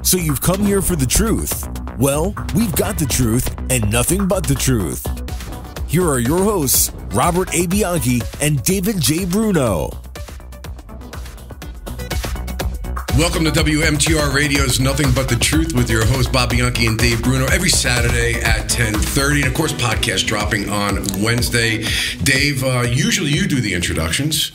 So you've come here for the truth. Well, we've got the truth and nothing but the truth. Here are your hosts, Robert A. Bianchi and David J. Bruno. Welcome to WMTR Radio's Nothing But the Truth with your hosts, Bob Bianchi and Dave Bruno, every Saturday at 10:30. And, of course, podcast dropping on Wednesday. Dave, usually you do the introductions,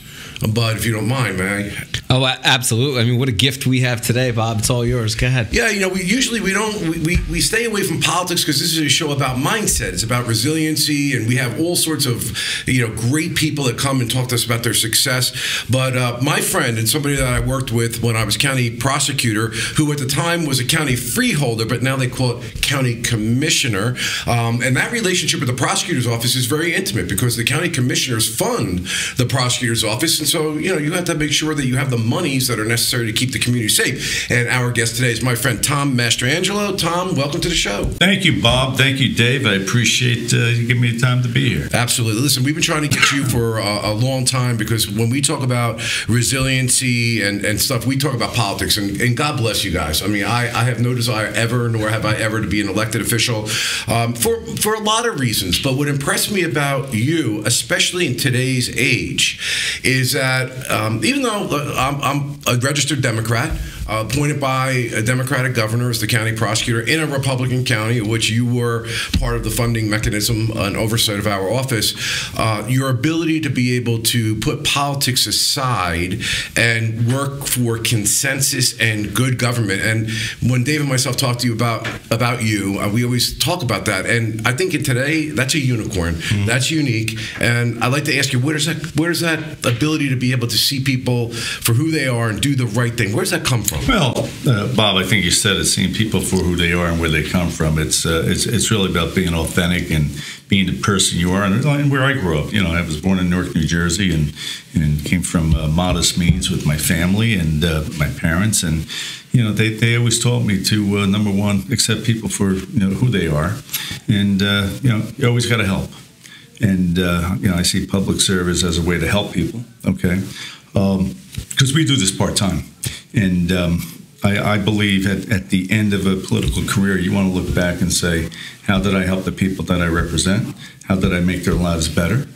but if you don't mind, man. Oh, absolutely. I mean, what a gift we have today, Bob. It's all yours. Go ahead. Yeah, you know, we stay away from politics because this is a show about mindset. It's about resiliency, and we have all sorts of, great people that come and talk to us about their success. But my friend and somebody that I worked with when I was county prosecutor, who at the time was a county freeholder, but now they call it county commissioner. And that relationship with the prosecutor's office is very intimate because the county commissioners fund the prosecutor's office. And so, you have to make sure that you have the monies that are necessary to keep the community safe. And our guest today is my friend Tom Mastrangelo. Tom, welcome to the show. Thank you, Bob. Thank you, Dave. I appreciate you giving me the time to be here. Absolutely. Listen, we've been trying to get you for a long time because when we talk about resiliency and stuff, we talk about politics. And God bless you guys. I mean, I have no desire ever, nor have I ever, to be an elected official for a lot of reasons. But what impressed me about you, especially in today's age, is that even though I'm a registered Democrat, appointed by a Democratic governor as the county prosecutor in a Republican county, of which you were part of the funding mechanism and oversight of our office, your ability to be able to put politics aside and work for consensus and good government. And when Dave and myself talk to you about you, we always talk about that. And I think today, that's a unicorn. Mm-hmm. That's unique. And I'd like to ask you, where does that ability to be able to see people for who they are and do the right thing, where does that come from? Well, Bob, I think you said it, seeing people for who they are and where they come from. It's really about being authentic and being the person you are. And where I grew up, I was born in Newark, New Jersey, and came from modest means with my family and my parents. And they always taught me to number one, accept people for who they are, and you always got to help. And I see public service as a way to help people. Okay. Because we do this part-time. And I believe at the end of a political career, you want to look back and say, how did I help the people that I represent? How did I make their lives better?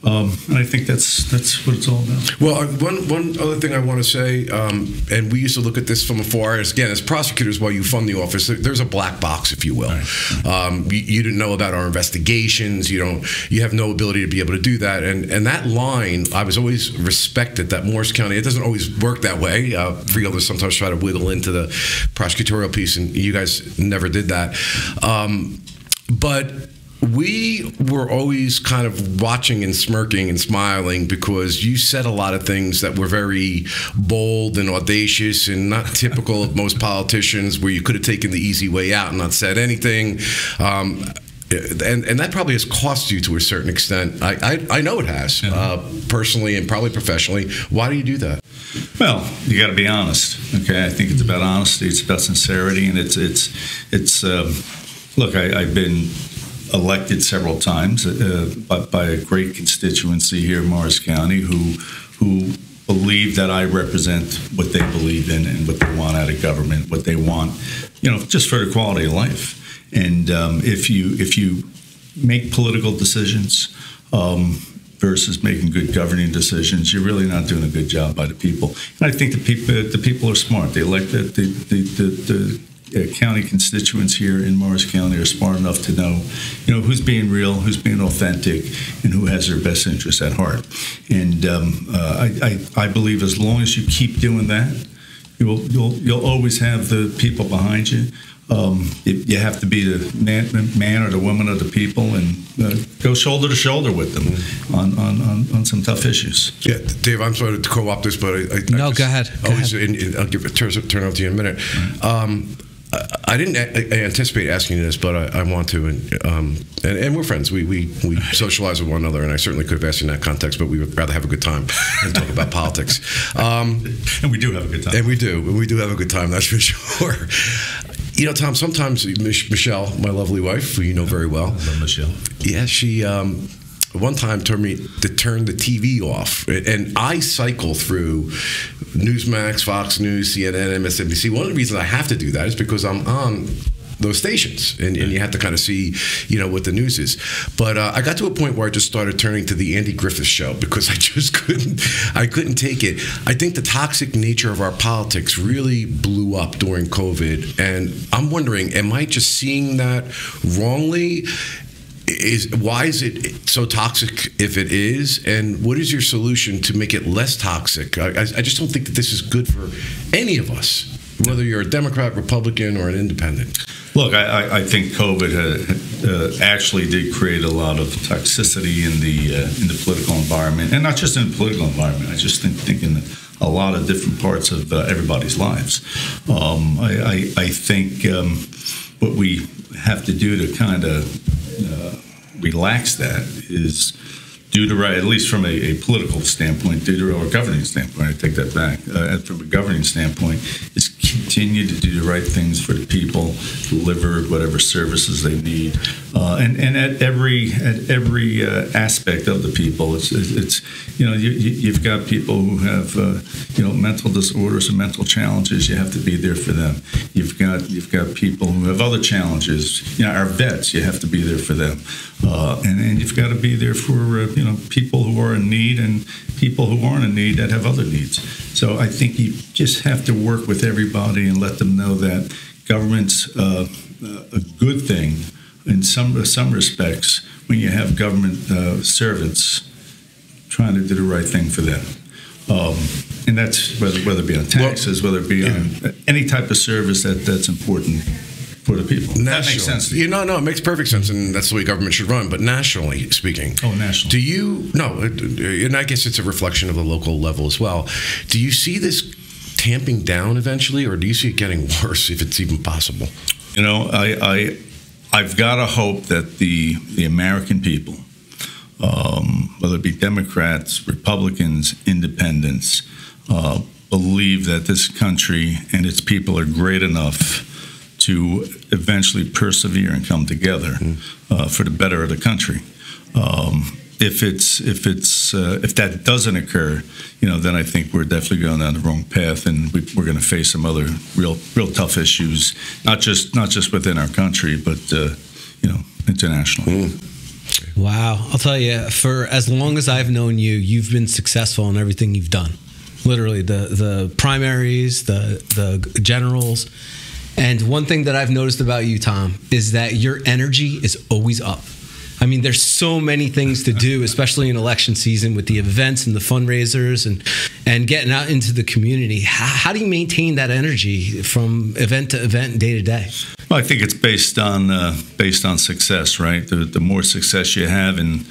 And I think that's what it's all about. Well, one other thing I want to say, and we used to look at this from afar, as prosecutors, while you fund the office, there's a black box, if you will. Right. You didn't know about our investigations. You have no ability to be able to do that. And that line, I was always respected that Morris County, it doesn't always work that way. Freeholders sometimes try to wiggle into the prosecutorial piece, and you guys never did that. But we were always kind of watching and smirking and smiling because you said a lot of things that were very bold and audacious and not typical of most politicians, where you could have taken the easy way out and not said anything. And that probably has cost you to a certain extent. I know it has, personally and probably professionally. Why do you do that? Well, you got to be honest. Okay, I think it's about honesty. It's about sincerity, and it's. Look, I've been elected several times by a great constituency here in Morris County who believe that I represent what they believe in and what they want out of government, what they want, just for the quality of life. And if you make political decisions versus making good governing decisions, you're really not doing a good job by the people. And I think the people are smart. They elect the county constituents here in Morris County are smart enough to know, who's being real, who's being authentic, and who has their best interests at heart. And I believe as long as you keep doing that, you'll always have the people behind you. You have to be the man or the woman of the people and go shoulder to shoulder with them on some tough issues. Yeah, Dave, I'm sorry to co-opt this, but go ahead. I'll give it turn over to you in a minute. Right. I didn't anticipate asking you this, but I want to, and we're friends. We socialize with one another, and I certainly could have asked you in that context, but we would rather have a good time and talk about politics. And we do have a good time. And we do have a good time. That's for sure. Tom, sometimes Michelle, my lovely wife, who you know very well. I love Michelle. Yeah, she one time told me to turn the TV off, and I cycle through Newsmax, Fox News, CNN, MSNBC. One of the reasons I have to do that is because I'm on those stations, and you have to kind of see, what the news is. But I got to a point where I just started turning to the Andy Griffith Show because I just couldn't take it. I think the toxic nature of our politics really blew up during COVID, and I'm wondering, am I just seeing that wrongly? Why is it so toxic if it is, and what is your solution to make it less toxic? I just don't think that this is good for any of us, whether you're a Democrat, Republican, or an independent. Look, I think COVID actually did create a lot of toxicity in the political environment, and not just in the political environment. I just think in a lot of different parts of everybody's lives. I think what we have to do to kind of relax that is do the right, at least from a political standpoint, or a governing standpoint. I take that back. From a governing standpoint, is continue to do the right things for the people, deliver whatever services they need, and at every aspect of the people. It's you've got people who have mental disorders and mental challenges. You have to be there for them. You've got people who have other challenges. Our vets. You have to be there for them, and you've got to be there for people who are in need and people who aren't in need that have other needs. So I think you just have to work with everybody and let them know that government's a good thing in some respects when you have government servants trying to do the right thing for them. And that's whether it be on taxes, whether it be on any type of service that's important for the people. That makes sense to you? No, it makes perfect sense, and that's the way government should run. But nationally speaking, nationally. Do you and I guess it's a reflection of the local level as well. Do you see this tamping down eventually, or do you see it getting worse if it's even possible? I've got to hope that the American people, whether it be Democrats, Republicans, Independents, believe that this country and its people are great enough to eventually persevere and come together for the better of the country. If that doesn't occur, then I think we're definitely going down the wrong path, and we're going to face some other real tough issues, not just within our country, but internationally. Wow, I'll tell you, for as long as I've known you, you've been successful in everything you've done. Literally, the primaries, the generals. And one thing that I've noticed about you, Tom, is that your energy is always up. I mean, there's so many things to do, especially in election season with the events and the fundraisers and getting out into the community. How do you maintain that energy from event to event, day to day? Well, I think it's based on success, right? The more success you have in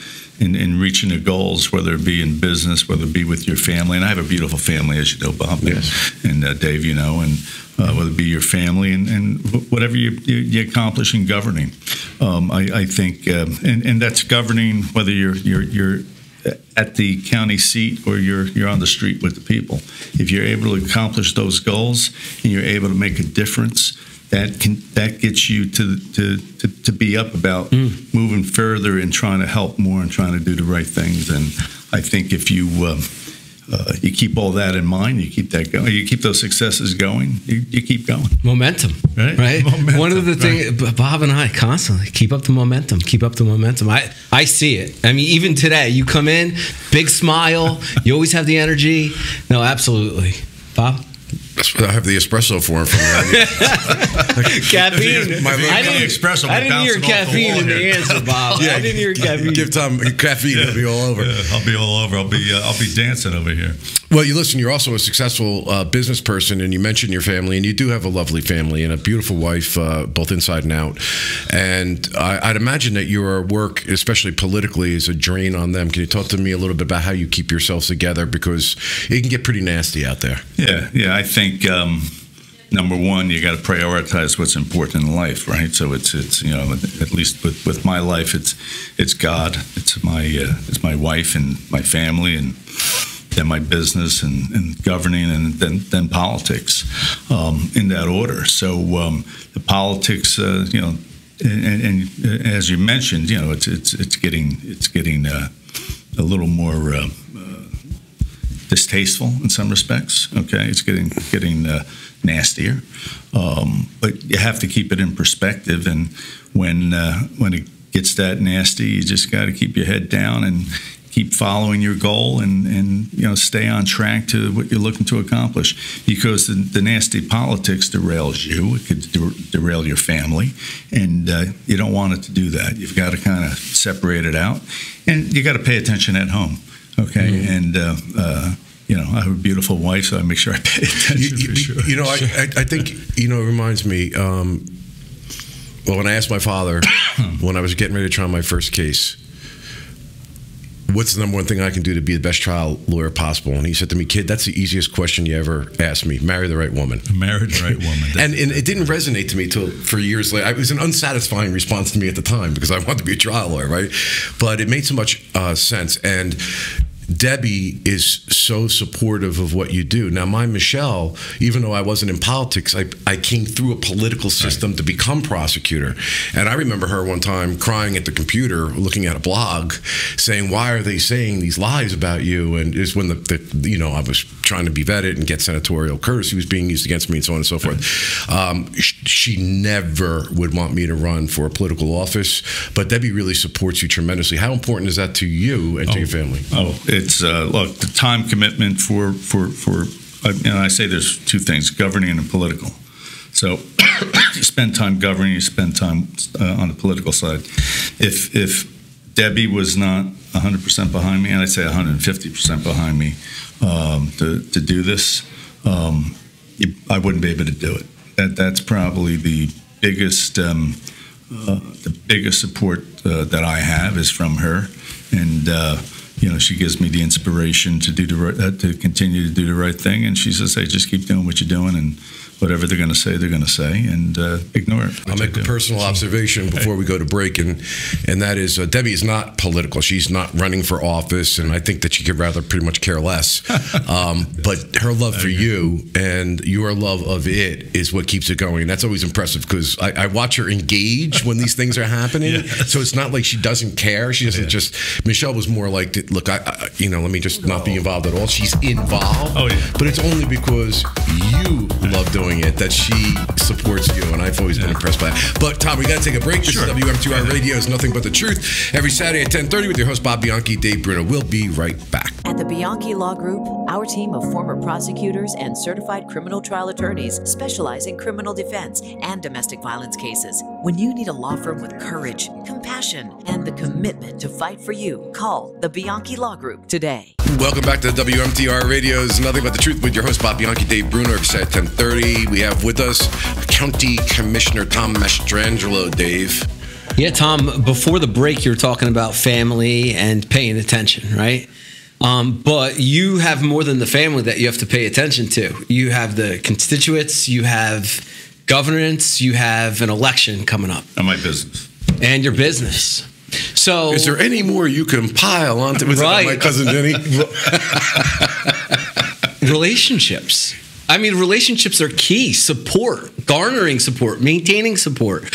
reaching the goals, whether it be in business, whether it be with your family. And I have a beautiful family, as you know, Bob, yes. and Dave, and whether it be your family and whatever you accomplish in governing. I think, and that's governing whether you're at the county seat or you're on the street with the people. If you're able to accomplish those goals and you're able to make a difference, that gets you to be up about moving further and trying to help more and trying to do the right things. And I think if you keep all that in mind, you keep that going, you keep those successes going, you keep going. Momentum, right? Momentum, one of the things, Bob and I constantly keep up the momentum. I see it. I mean, even today, you come in, big smile, you always have the energy. No, absolutely. Bob? I have the espresso for him. Caffeine. I didn't hear caffeine in the answer, Bob. I didn't hear caffeine. Give Tom caffeine; he'll be all over. Yeah, I'll be all over. I'll be dancing over here. Well, you're also a successful business person, and you mentioned your family, and you do have a lovely family and a beautiful wife, both inside and out. And I'd imagine that your work, especially politically, is a drain on them. Can you talk to me a little bit about how you keep yourselves together, because it can get pretty nasty out there? Yeah. I think number one, you got to prioritize what's important in life, right? So it's at least with my life, it's God, it's my wife and my family, and then my business and governing, and then politics, in that order. So the politics, and as you mentioned, it's getting a little more distasteful in some respects. Okay, it's getting nastier, but you have to keep it in perspective. And when it gets that nasty, you just got to keep your head down and keep following your goal, and stay on track to what you're looking to accomplish. Because the nasty politics derails you. It could derail your family, and you don't want it to do that. You've got to kind of separate it out, and you got to pay attention at home. Okay, and I have a beautiful wife, so I make sure I pay attention for sure. I think it reminds me. When I asked my father when I was getting ready to try my first case, what's the number one thing I can do to be the best trial lawyer possible? And he said to me, kid, that's the easiest question you ever asked me. Marry the right woman. Marry the right woman. and it didn't resonate to me for years later. It was an unsatisfying response to me at the time because I wanted to be a trial lawyer, right? But it made so much sense. And Debbie is so supportive of what you do. Now, my Michelle, even though I wasn't in politics, I came through a political system to become prosecutor. And I remember her one time crying at the computer, looking at a blog, saying, why are they saying these lies about you? And it's when I was trying to be vetted and get senatorial courtesy was being used against me and so on and so forth. She never would want me to run for a political office, but Debbie really supports you tremendously. How important is that to you and to your family? It's look, the time commitment for I say there's two things: governing and political. So you spend time governing, you spend time on the political side. If Debbie was not 100% behind me, and I'd say 150% behind me to do this, I wouldn't be able to do it. That's probably the biggest support that I have is from her, and she gives me the inspiration to do to continue to do the right thing. And she says, "Hey, just keep doing what you're doing, and whatever they're going to say, and ignore it." I'll make a personal observation before we go to break, and that is Debbie is not political. She's not running for office, and I think that she could rather pretty much care less. But her love for you and your love of it is what keeps it going. And that's always impressive because I watch her engage when these things are happening. Yes. So it's not like she doesn't care. She doesn't just. Michelle was more like, look, let me just not be involved at all. She's involved, but it's only because you love doing it that she supports you, and I've always been impressed by it. But Tom, we got to take a break. This is WMTR Radio, is Nothing But the Truth, every Saturday at 10:30 with your host Bob Bianchi, Dave Bruno. We'll be right back. At the Bianchi Law Group, our team of former prosecutors and certified criminal trial attorneys specialize in criminal defense and domestic violence cases. When you need a law firm with courage, compassion, and the commitment to fight for you, call the Bianchi Law Group today. Welcome back to WMTR Radio's Nothing But the Truth with your host Bob Bianchi, Dave Bruno, every Saturday at 10:30. We have with us County Commissioner Tom Mastrangelo. Dave. Yeah, Tom, before the break, you were talking about family and paying attention, right? But you have more than the family that you have to pay attention to. You have the constituents, you have governance, you have an election coming up. And my business. And your business. So, is there any more you can pile onto my cousin Jenny? Relationships. I mean, relationships are key. Support, garnering support, maintaining support.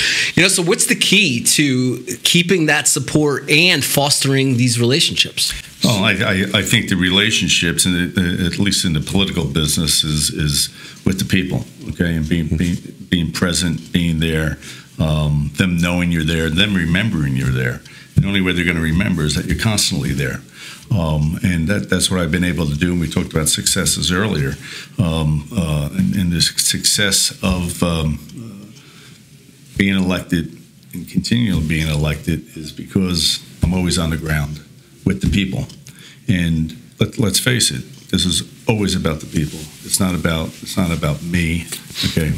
So what's the key to keeping that support and fostering these relationships? Well, I think the relationships, at least in the political business, is with the people, okay, and being present, being there, them knowing you're there, them remembering you're there. And the only way they're going to remember is that you're constantly there. And that's what I've been able to do. And we talked about successes earlier. And the success of being elected and continually being elected is because I'm always on the ground with the people. And let's face it, this is always about the people. It's not about me. Okay.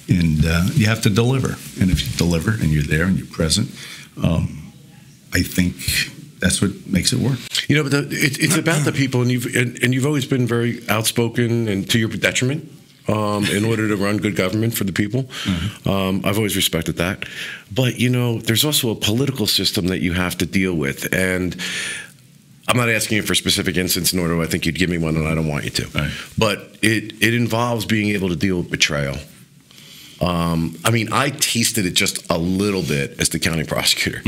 And you have to deliver. And if you deliver and you're there and you're present, I think that's what makes it work. But it's about the people, and you've always been very outspoken and to your detriment in order to run good government for the people. Mm-hmm. I've always respected that. But there's also a political system that you have to deal with, and I'm not asking you for a specific instance, nor do I think you'd give me one, and I don't want you to. Right. But it involves being able to deal with betrayal. I mean, I tasted it just a little bit as the county prosecutor.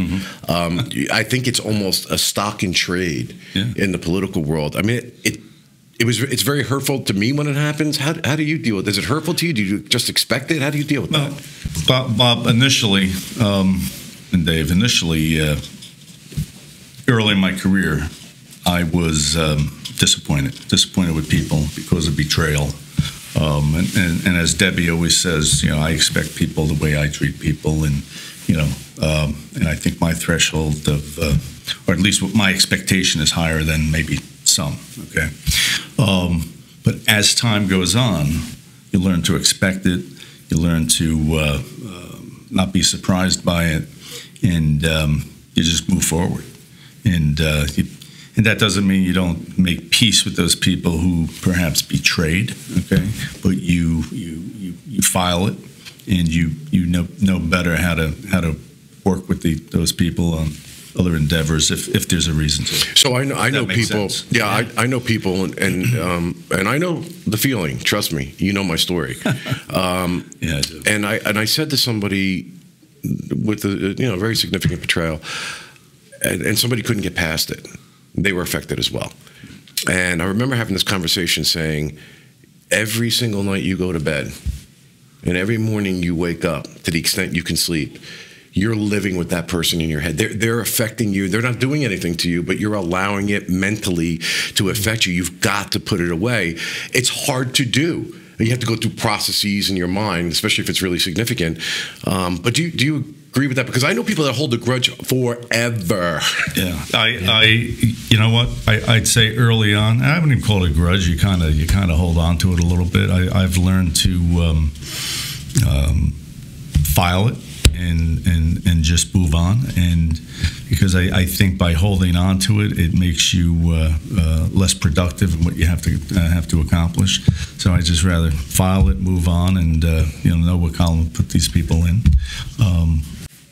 I think it's almost a stock in trade in the political world. I mean, it's very hurtful to me when it happens. How do you deal with it? Is it hurtful to you? Do you just expect it? How do you deal with that? Bob, initially, and Dave, early in my career, I was disappointed with people because of betrayal. And as Debbie always says, I expect people the way I treat people, and and I think my threshold of, or at least my expectation is higher than maybe some. Okay, but as time goes on, you learn to expect it. You learn to not be surprised by it, and you just move forward. And that doesn't mean you don't make peace with those people who perhaps betrayed, okay? But you file it, and you know better how to work with those people on other endeavors if there's a reason to. So I know people. Sense. Yeah, I know people, and I know the feeling. Trust me, you know my story. Yeah, I do. And I said to somebody with a very significant betrayal, and somebody couldn't get past it. They were affected as well. And I remember having this conversation saying, every single night you go to bed and every morning you wake up, to the extent you can sleep, you're living with that person in your head. They're affecting you. They're not doing anything to you, but you're allowing it mentally to affect you. You've got to put it away. It's hard to do. You have to go through processes in your mind, especially if it's really significant. But do you agree with that? Because I know people that hold a grudge forever. Yeah, you know what? I'd say early on, I wouldn't even call it a grudge. You kind of hold on to it a little bit. I've learned to file it and just move on. And because I think by holding on to it, it makes you less productive in what you have to accomplish. So I just rather file it, move on, and know what column to put these people in.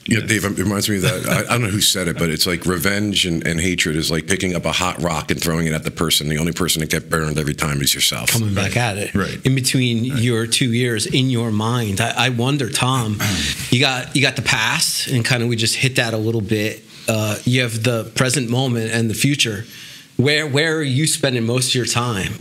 Dave, it reminds me of that. I don't know who said it, but it's like revenge and hatred is like picking up a hot rock and throwing it at the person. The only person that gets burned every time is yourself. Coming back at it. Right. In between your 2 years, in your mind, I wonder, Tom, you got the past, and kind of we just hit that a little bit. You have the present moment and the future. Where are you spending most of your time?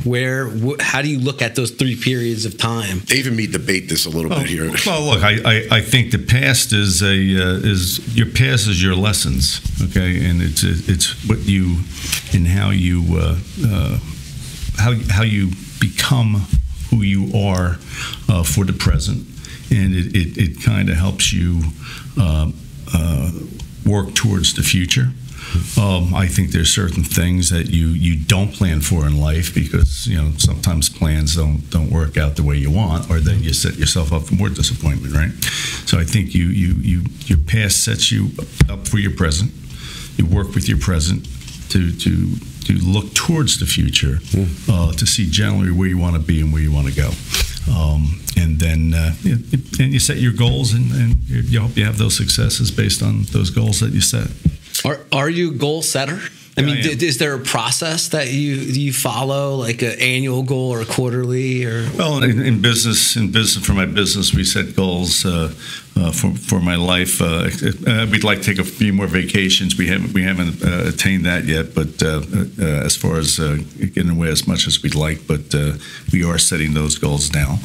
How do you look at those 3 periods of time? Dave and me debate this a little bit here. Well, look, I think the past is your past is your lessons, okay, and it's what you and how you become who you are for the present, and it kind of helps you work towards the future. I think there's certain things that you don't plan for in life because sometimes plans don't work out the way you want, or then you set yourself up for more disappointment, right? So I think your past sets you up for your present. You work with your present to look towards the future, to see generally where you want to be and where you want to go. And then you set your goals, and you hope you have those successes based on those goals that you set. Are you a goal setter? I mean, is there a process that you follow, like an annual goal or a quarterly? Or well, in business, for my business, we set goals for my life. We'd like to take a few more vacations. We haven't attained that yet, but as far as getting away as much as we'd like, but we are setting those goals now.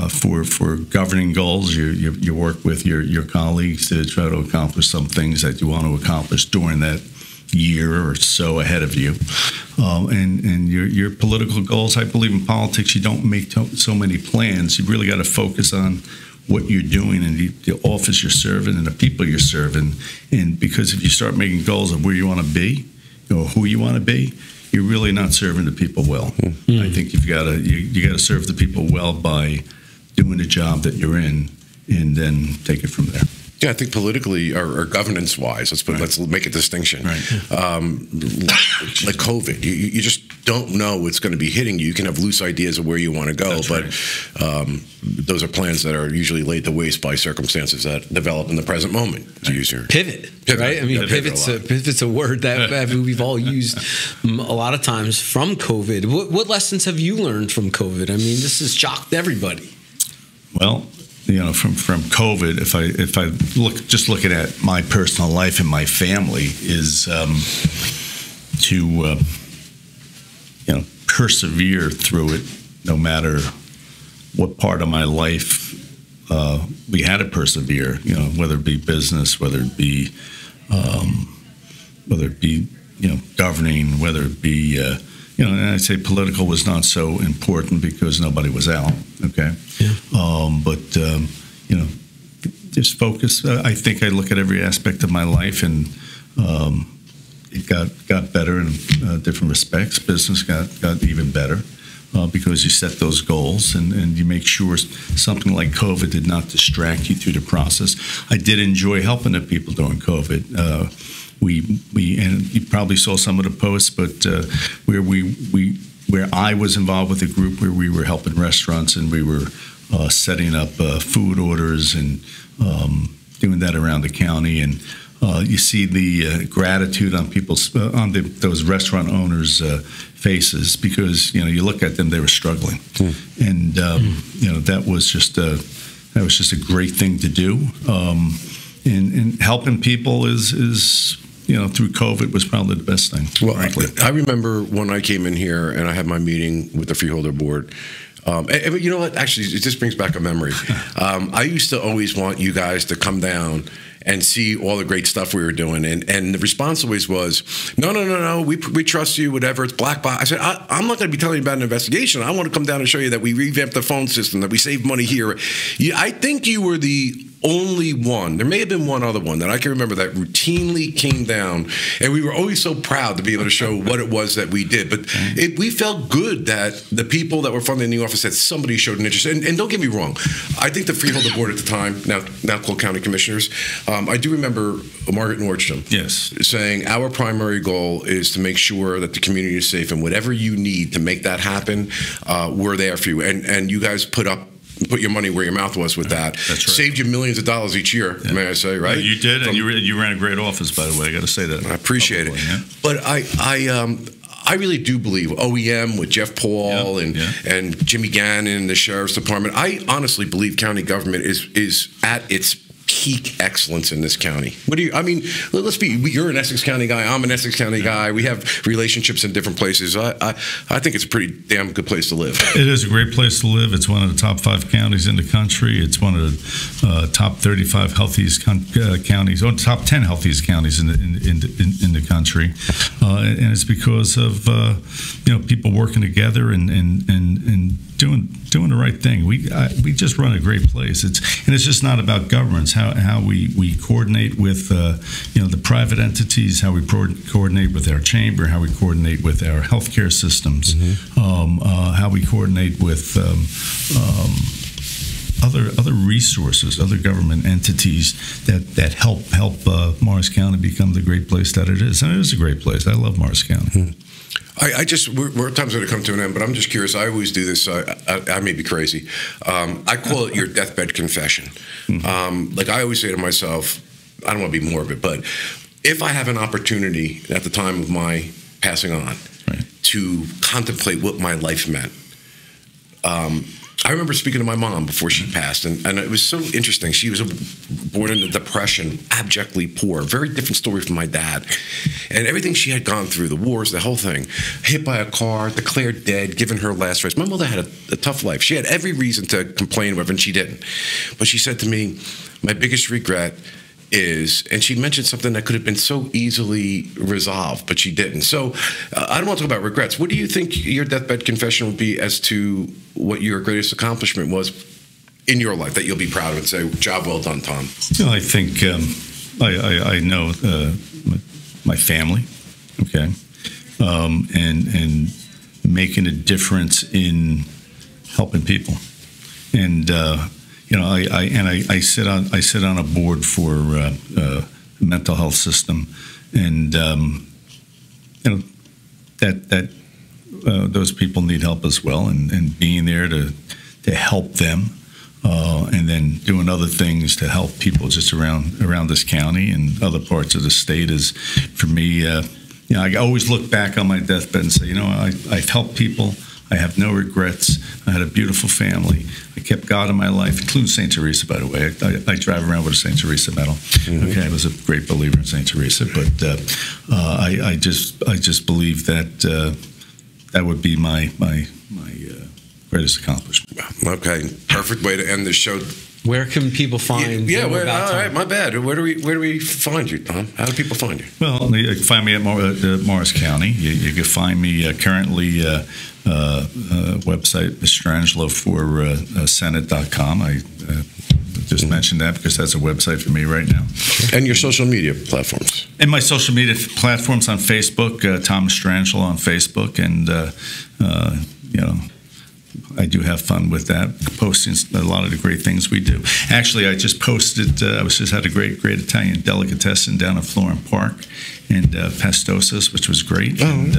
For governing goals, you work with your colleagues to try to accomplish some things that you want to accomplish during that year or so ahead of you, and your political goals. I believe in politics, you don't make so many plans. You really got to focus on what you're doing and the office you're serving and the people you're serving. And because if you start making goals of where you want to be or who you want to be, you're really not serving the people well. Mm-hmm. I think you got to serve the people well by doing the job that you're in, and then take it from there. Yeah, I think politically or governance-wise, let's make a distinction. Right. Like COVID, you just don't know what's going to be hitting you. You can have loose ideas of where you want to go, That's but right. Those are plans that are usually laid to waste by circumstances that develop in the present moment. To use your pivot, right? I mean, yeah, pivot's a word that we've all used a lot of times from COVID. What lessons have you learned from COVID? I mean, this has shocked everybody. Well, from COVID, if I looking at my personal life and my family, is to persevere through it, no matter what part of my life we had to persevere. Whether it be business, whether it be governing, whether it be and I'd say political was not so important because nobody was out. Okay, just focus. I think I look at every aspect of my life, and it got better in different respects. Business got even better because you set those goals and you make sure something like COVID did not distract you through the process. I did enjoy helping the people during COVID. And you probably saw some of the posts, but where I was involved with a group where we were helping restaurants and we were setting up food orders and doing that around the county, and you see the gratitude on people's those restaurant owners' faces, because you look at them, they were struggling, and that was just a great thing to do, and helping people is through COVID was probably the best thing. Well, frankly. I remember when I came in here and I had my meeting with the Freeholder Board. And you know what? Actually, it just brings back a memory. I used to always want you guys to come down and see all the great stuff we were doing. And the response always was, no, we trust you, whatever, it's black box. I said, I'm not going to be telling you about an investigation. I want to come down and show you that we revamped the phone system, that we saved money here. I think you were the only one, there may have been one other one that I can remember that routinely came down, and we were always so proud to be able to show what it was that we did. But we felt good that the people that were funding the office, that somebody showed an interest. And don't get me wrong, I think the Freeholder Board at the time, now called County Commissioners, I do remember Margaret Nordstrom saying, our primary goal is to make sure that the community is safe, and whatever you need to make that happen, we're there for you. And you guys put your money where your mouth was with that. That's right. Saved you millions of dollars each year, may I say, right? Yeah, you did, and you ran a great office, by the way. I got to say that. I appreciate it. Yeah. But I really do believe OEM with Jeff Paul and Jimmy Gannon and the Sheriff's Department. I honestly believe county government is at its peak excellence in this county. You're an Essex County guy, I'm an Essex County guy, we have relationships in different places. I think it's a pretty damn good place to live. It is a great place to live. It's one of the top 5 counties in the country. It's one of the top 35 healthiest counties, or top 10 healthiest counties in the country, and it's because of people working together and doing the right thing. We just run a great place. It's just not about governments. How we coordinate with the private entities, how we coordinate with our chamber, how we coordinate with our healthcare systems, how we coordinate with other resources, other government entities that help Morris County become the great place that it is. And it is a great place. I love Morris County. We're time's going to come to an end, but I'm just curious. I always do this. I may be crazy. I call it your deathbed confession. Like I always say to myself, I don't want to be morbid, but if I have an opportunity at the time of my passing on to contemplate what my life meant, I remember speaking to my mom before she passed, and it was so interesting. She was born in the Depression, abjectly poor, very different story from my dad. And everything she had gone through, the wars, the whole thing, hit by a car, declared dead, given her last rites. My mother had a tough life. She had every reason to complain, and she didn't. But she said to me, my biggest regret is, and she mentioned something that could have been so easily resolved, but she didn't. So I don't want to talk about regrets. What do you think your deathbed confession would be as to what your greatest accomplishment was in your life that you'll be proud of and say, job well done, Tom? I think I know my family, okay, and making a difference in helping people, and I sit on a board for a mental health system, and that those people need help as well, and being there to help them, and then doing other things to help people just around this county and other parts of the state is, for me, I always look back on my deathbed and say, I've helped people. I have no regrets. I had a beautiful family. I kept God in my life, including St. Teresa, by the way. I drive around with a St. Teresa medal. Okay, I was a great believer in St. Teresa, but I just believe that that would be my greatest accomplishment. Okay, perfect way to end the show. Where can people find? All right, my bad. Where do we find you, Tom? How do people find you? Well, you can find me at Morris County. You can find me currently website Mastrangelo for Senate.com. I just mentioned that because that's a website for me right now. And your social media platforms. And my social media platforms on Facebook, Tom Mastrangelo on Facebook, and I do have fun with that, posting a lot of the great things we do. Actually, I just posted, I just had a great Italian delicatessen down at Florent Park, and Pastosa's, which was great, and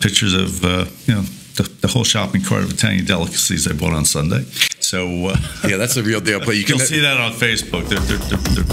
pictures of, the whole shopping cart of Italian delicacies I bought on Sunday. So yeah, that's the real deal. But you'll see that on Facebook.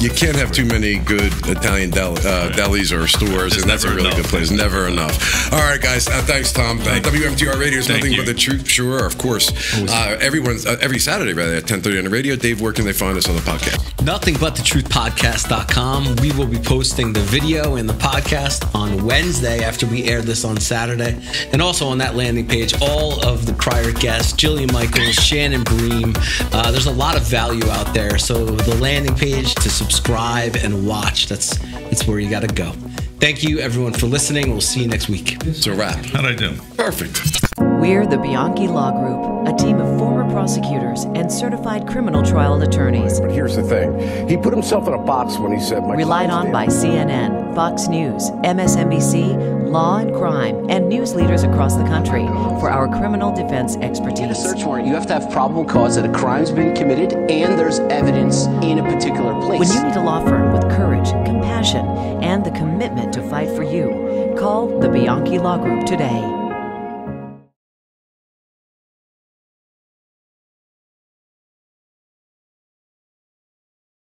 You can't have too many good Italian delis or stores, and that's a really good place. Never enough. All right, guys. Thanks, Tom. WMTR Radio is nothing but the truth. Sure, of course. Every Saturday, rather, at 10:30 on the radio. Dave, where can they find us on the podcast? NothingButTheTruthPodcast.com. We will be posting the video and the podcast on Wednesday after we air this on Saturday, and also on that landing page, all of the prior guests: Jillian Michaels, Shannon Bream. There's a lot of value out there, so the landing page to subscribe and watch, that's where you got to go. Thank you, everyone, for listening. We'll see you next week. It's a wrap. How'd I do? Perfect. We're the Bianchi Law Group, a team of former prosecutors and certified criminal trial attorneys. But here's the thing. He put himself in a box when he said... Relied on by CNN, Fox News, MSNBC, Law and Crime, and news leaders across the country for our criminal defense expertise. In a search warrant, you have to have probable cause that a crime's been committed and there's evidence in a particular place. When you need a law firm with courage, compassion, and the commitment to fight for you, call the Bianchi Law Group today.